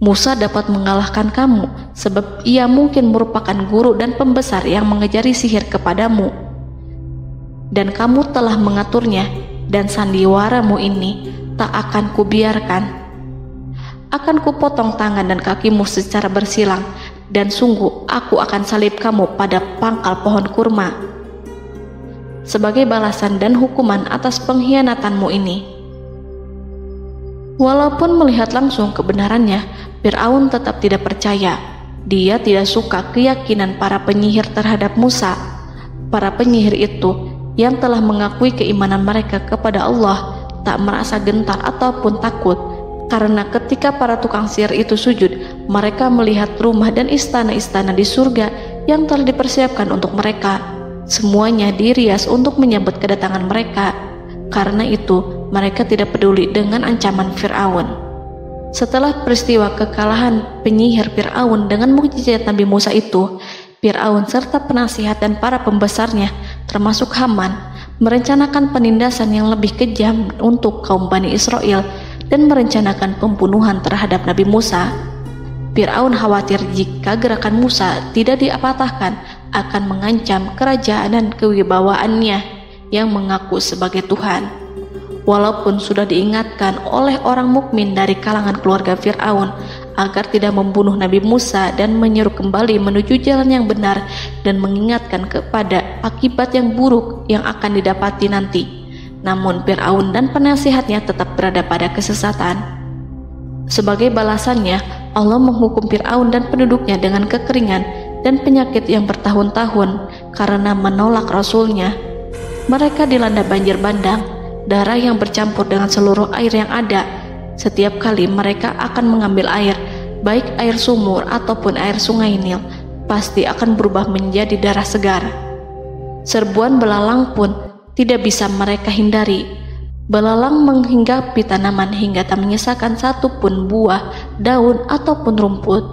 A: Musa dapat mengalahkan kamu sebab ia mungkin merupakan guru dan pembesar yang mengajari sihir kepadamu, dan kamu telah mengaturnya, dan sandiwaramu ini tak akan kubiarkan. Akan kupotong tangan dan kakimu secara bersilang, dan sungguh aku akan salib kamu pada pangkal pohon kurma sebagai balasan dan hukuman atas pengkhianatanmu ini." Walaupun melihat langsung kebenarannya, Fir'aun tetap tidak percaya. Dia tidak suka keyakinan para penyihir terhadap Musa. Para penyihir itu yang telah mengakui keimanan mereka kepada Allah tak merasa gentar ataupun takut, karena ketika para tukang sihir itu sujud, mereka melihat rumah dan istana-istana di surga yang telah dipersiapkan untuk mereka. Semuanya dirias untuk menyambut kedatangan mereka. Karena itu, mereka tidak peduli dengan ancaman Fir'aun. Setelah peristiwa kekalahan penyihir Fir'aun dengan mukjizat Nabi Musa itu, Fir'aun serta penasihat dan para pembesarnya, termasuk Haman, merencanakan penindasan yang lebih kejam untuk kaum Bani Israel dan merencanakan pembunuhan terhadap Nabi Musa. Fir'aun khawatir jika gerakan Musa tidak dipatahkan akan mengancam kerajaan dan kewibawaannya yang mengaku sebagai Tuhan. Walaupun sudah diingatkan oleh orang mukmin dari kalangan keluarga Fir'aun agar tidak membunuh Nabi Musa dan menyeru kembali menuju jalan yang benar dan mengingatkan kepada akibat yang buruk yang akan didapati nanti, namun Fir'aun dan penasihatnya tetap berada pada kesesatan. Sebagai balasannya, Allah menghukum Fir'aun dan penduduknya dengan kekeringan dan penyakit yang bertahun-tahun karena menolak Rasulnya. Mereka dilanda banjir bandang, darah yang bercampur dengan seluruh air yang ada. Setiap kali mereka akan mengambil air, baik air sumur ataupun air sungai Nil, pasti akan berubah menjadi darah segar. Serbuan belalang pun tidak bisa mereka hindari. Belalang menghinggapi tanaman hingga tak menyisakan satupun buah, daun ataupun rumput.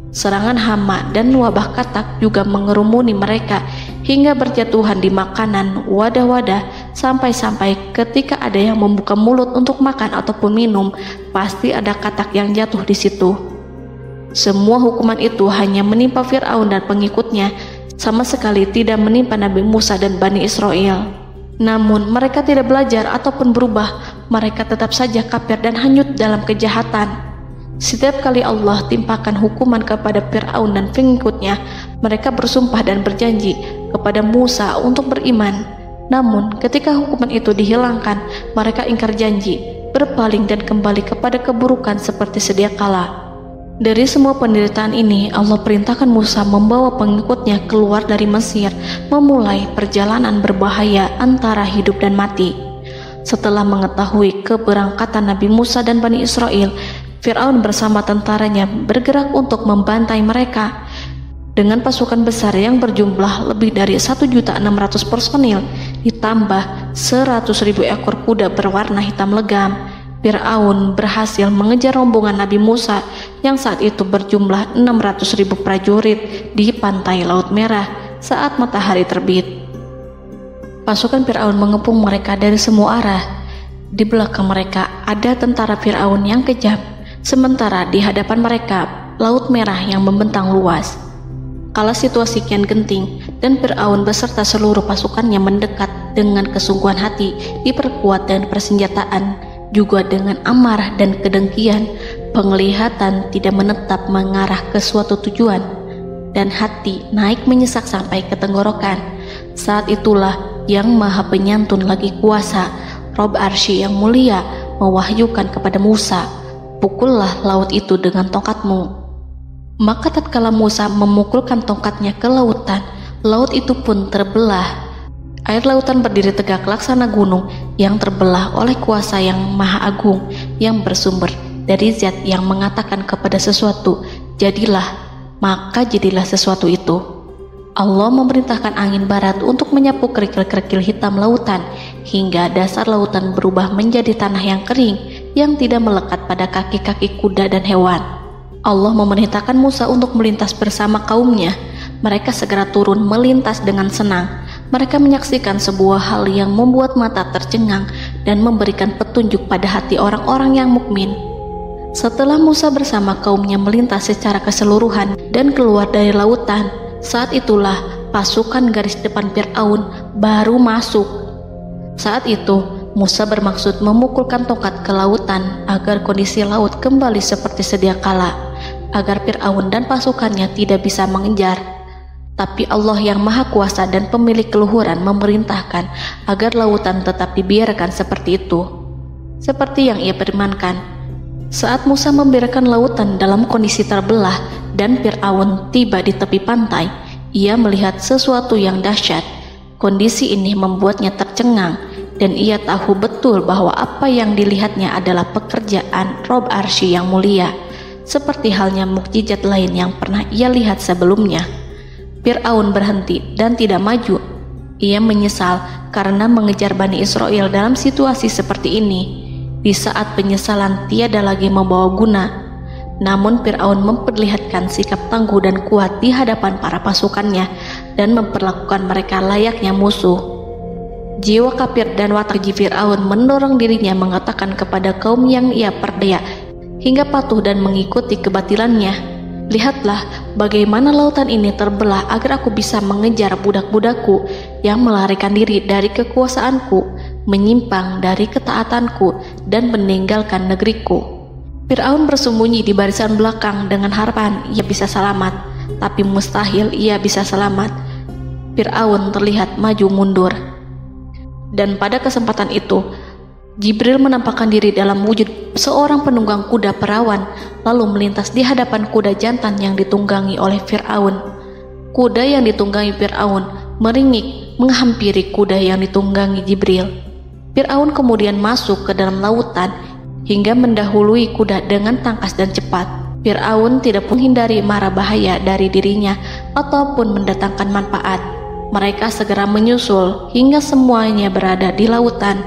A: Serangan hama dan wabah katak juga mengerumuni mereka hingga berjatuhan di makanan, wadah-wadah, sampai-sampai ketika ada yang membuka mulut untuk makan ataupun minum, pasti ada katak yang jatuh di situ. Semua hukuman itu hanya menimpa Fir'aun dan pengikutnya, sama sekali tidak menimpa Nabi Musa dan Bani Israel. Namun mereka tidak belajar ataupun berubah, mereka tetap saja kafir dan hanyut dalam kejahatan. Setiap kali Allah timpakan hukuman kepada Fir'aun dan pengikutnya, mereka bersumpah dan berjanji kepada Musa untuk beriman. Namun ketika hukuman itu dihilangkan, mereka ingkar janji berpaling dan kembali kepada keburukan seperti sedia kala. Dari semua penderitaan ini, Allah perintahkan Musa membawa pengikutnya keluar dari Mesir, memulai perjalanan berbahaya antara hidup dan mati. Setelah mengetahui keberangkatan Nabi Musa dan Bani Israel, Fir'aun bersama tentaranya bergerak untuk membantai mereka. Dengan pasukan besar yang berjumlah lebih dari 1.600.000 personil, ditambah 100.000 ekor kuda berwarna hitam legam, Fir'aun berhasil mengejar rombongan Nabi Musa yang saat itu berjumlah 600.000 prajurit di pantai Laut Merah saat matahari terbit. Pasukan Fir'aun mengepung mereka dari semua arah. Di belakang mereka ada tentara Fir'aun yang kejam, sementara di hadapan mereka Laut Merah yang membentang luas. Kala situasi kian genting dan Fir'aun beserta seluruh pasukannya mendekat dengan kesungguhan hati, diperkuat dan persenjataan, juga dengan amarah dan kedengkian, penglihatan tidak menetap mengarah ke suatu tujuan, dan hati naik menyesak sampai ke tenggorokan. Saat itulah Yang Maha Penyantun lagi kuasa, Rob Arsy yang mulia, mewahyukan kepada Musa, "Pukullah laut itu dengan tongkatmu." Maka tatkala Musa memukulkan tongkatnya ke lautan, laut itu pun terbelah. Air lautan berdiri tegak laksana gunung yang terbelah oleh kuasa yang maha agung, yang bersumber dari zat yang mengatakan kepada sesuatu, "Jadilah," maka jadilah sesuatu itu. Allah memerintahkan angin barat untuk menyapu kerikil-kerikil hitam lautan, hingga dasar lautan berubah menjadi tanah yang kering, yang tidak melekat pada kaki-kaki kuda dan hewan. Allah memerintahkan Musa untuk melintas bersama kaumnya. Mereka segera turun melintas dengan senang. Mereka menyaksikan sebuah hal yang membuat mata tercengang dan memberikan petunjuk pada hati orang-orang yang mukmin. Setelah Musa bersama kaumnya melintas secara keseluruhan dan keluar dari lautan, saat itulah pasukan garis depan Fir'aun baru masuk. Saat itu Musa bermaksud memukulkan tongkat ke lautan agar kondisi laut kembali seperti sedia kala, agar Fir'aun dan pasukannya tidak bisa mengejar. Tapi Allah yang Maha Kuasa dan pemilik keluhuran memerintahkan agar lautan tetap dibiarkan seperti itu, seperti yang ia firmankan. Saat Musa membiarkan lautan dalam kondisi terbelah dan Fir'aun tiba di tepi pantai, ia melihat sesuatu yang dahsyat. Kondisi ini membuatnya tercengang, dan ia tahu betul bahwa apa yang dilihatnya adalah pekerjaan Rob Arsy yang mulia, seperti halnya mukjizat lain yang pernah ia lihat sebelumnya. Fir'aun berhenti dan tidak maju. Ia menyesal karena mengejar Bani Israel dalam situasi seperti ini, di saat penyesalan tiada lagi membawa guna. Namun Fir'aun memperlihatkan sikap tangguh dan kuat di hadapan para pasukannya dan memperlakukan mereka layaknya musuh. Jiwa kafir dan watak Fir'aun mendorong dirinya mengatakan kepada kaum yang ia perdaya hingga patuh dan mengikuti kebatilannya, "Lihatlah bagaimana lautan ini terbelah agar aku bisa mengejar budak-budakku yang melarikan diri dari kekuasaanku, menyimpang dari ketaatanku, dan meninggalkan negeriku." Fir'aun bersembunyi di barisan belakang dengan harapan ia bisa selamat, tapi mustahil ia bisa selamat. Fir'aun terlihat maju mundur. Dan pada kesempatan itu, Jibril menampakkan diri dalam wujud seorang penunggang kuda perawan, lalu melintas di hadapan kuda jantan yang ditunggangi oleh Fir'aun. Kuda yang ditunggangi Fir'aun meringik menghampiri kuda yang ditunggangi Jibril. Fir'aun kemudian masuk ke dalam lautan hingga mendahului kuda dengan tangkas dan cepat. Fir'aun tidak menghindari mara bahaya dari dirinya ataupun mendatangkan manfaat. Mereka segera menyusul hingga semuanya berada di lautan.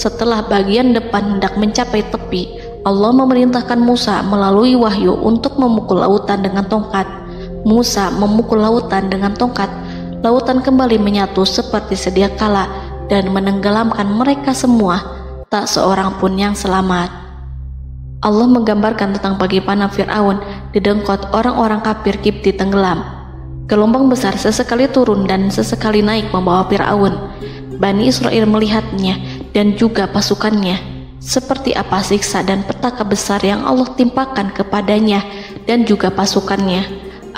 A: Setelah bagian depan hendak mencapai tepi, Allah memerintahkan Musa melalui wahyu untuk memukul lautan dengan tongkat. Musa memukul lautan dengan tongkat. Lautan kembali menyatu seperti sedia kala dan menenggelamkan mereka semua. Tak seorang pun yang selamat. Allah menggambarkan tentang bagaimana Fir'aun didengkot orang-orang kafir Kipti tenggelam. Gelombang besar sesekali turun dan sesekali naik membawa Fir'aun. Bani Israel melihatnya dan juga pasukannya, seperti apa siksa dan petaka besar yang Allah timpakan kepadanya dan juga pasukannya,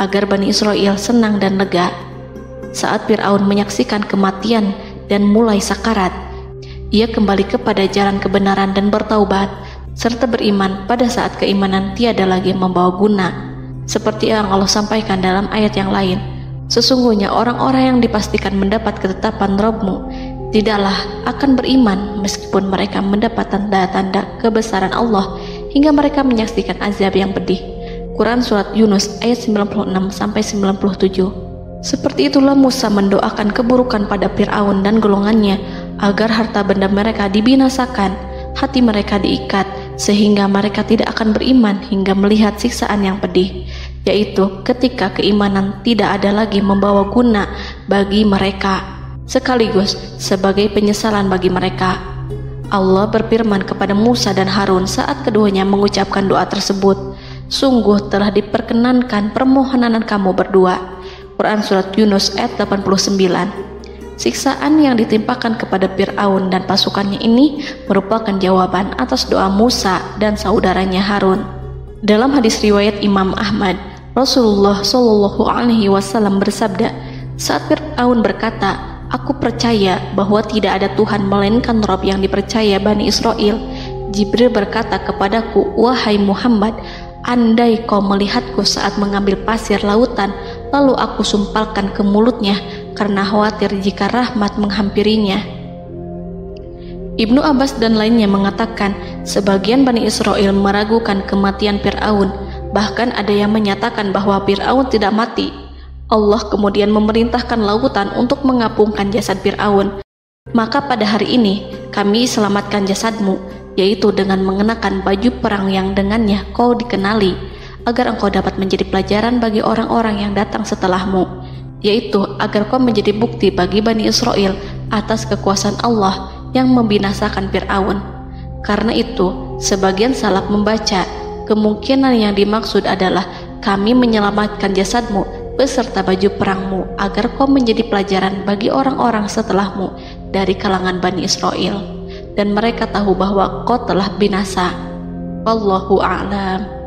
A: agar Bani Israel senang dan lega. Saat Fir'aun menyaksikan kematian dan mulai sakarat, ia kembali kepada jalan kebenaran dan bertaubat, serta beriman pada saat keimanan tiada lagi membawa guna. Seperti yang Allah sampaikan dalam ayat yang lain, sesungguhnya orang-orang yang dipastikan mendapat ketetapan Rabb-Mu tidaklah akan beriman meskipun mereka mendapat tanda-tanda kebesaran Allah hingga mereka menyaksikan azab yang pedih. Quran Surat Yunus ayat 96-97. Seperti itulah Musa mendoakan keburukan pada Fir'aun dan golongannya agar harta benda mereka dibinasakan, hati mereka diikat sehingga mereka tidak akan beriman hingga melihat siksaan yang pedih, yaitu ketika keimanan tidak ada lagi membawa guna bagi mereka, sekaligus sebagai penyesalan bagi mereka. Allah berfirman kepada Musa dan Harun saat keduanya mengucapkan doa tersebut, sungguh telah diperkenankan permohonan kamu berdua. Quran Surat Yunus ayat 89. Siksaan yang ditimpakan kepada Fir'aun dan pasukannya ini merupakan jawaban atas doa Musa dan saudaranya Harun. Dalam hadis riwayat Imam Ahmad, Rasulullah Shallallahu Alaihi Wasallam bersabda, saat Fir'aun berkata, aku percaya bahwa tidak ada Tuhan melainkan Rabb yang dipercaya Bani Israel, Jibril berkata kepadaku, wahai Muhammad, andai kau melihatku saat mengambil pasir lautan, lalu aku sumpalkan ke mulutnya karena khawatir jika rahmat menghampirinya. Ibnu Abbas dan lainnya mengatakan, sebagian Bani Israel meragukan kematian Fir'aun, bahkan ada yang menyatakan bahwa Fir'aun tidak mati. Allah kemudian memerintahkan lautan untuk mengapungkan jasad Fir'aun. Maka pada hari ini kami selamatkan jasadmu, yaitu dengan mengenakan baju perang yang dengannya kau dikenali, agar engkau dapat menjadi pelajaran bagi orang-orang yang datang setelahmu, yaitu agar kau menjadi bukti bagi Bani Israel atas kekuasaan Allah yang membinasakan Fir'aun. Karena itu, sebagian salaf membaca, kemungkinan yang dimaksud adalah kami menyelamatkan jasadmu beserta baju perangmu agar kau menjadi pelajaran bagi orang-orang setelahmu dari kalangan Bani Israel, dan mereka tahu bahwa kau telah binasa. Wallahu a'lam.